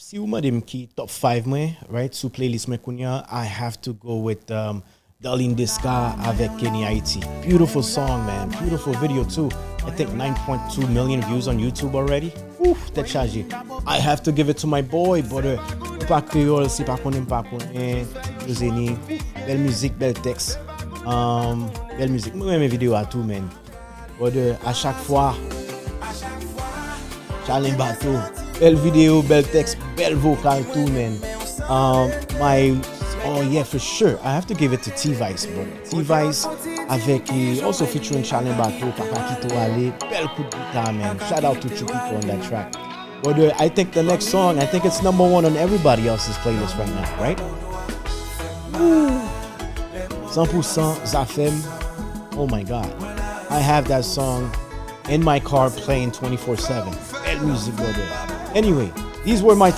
si ou madem ki top 5 mwen, right, sou playlist mwen kounya, I have to go with Darline Desca avec Kenny Haiti. Beautiful song, man. Beautiful video too. I think 9.2 million views on YouTube already. Oof, t'es chargé. I have to give it to my boy, brother. Pas Kreyol, si pas konnen, zenny. Belle musique, belle texte. Belle musique. Moi, mes vidéos à tout, man. Brother, à chaque fois, Charlin Bato. Belle vidéo, belle texte, belle vocal too, man. Oh yeah, for sure. I have to give it to T-Vice, bro. T-Vice avec also featuring Charlin Bato, Kakakito Ale. Belle coup de guitar, man. Shout out to Chupito on that track. But I think the next song, I think it's number 1 on everybody else's playlist right now, right? Woo. 100% Zafem. Oh my God. I have that song in my car playing 24/7. Belle music, brother. Anyway, these were my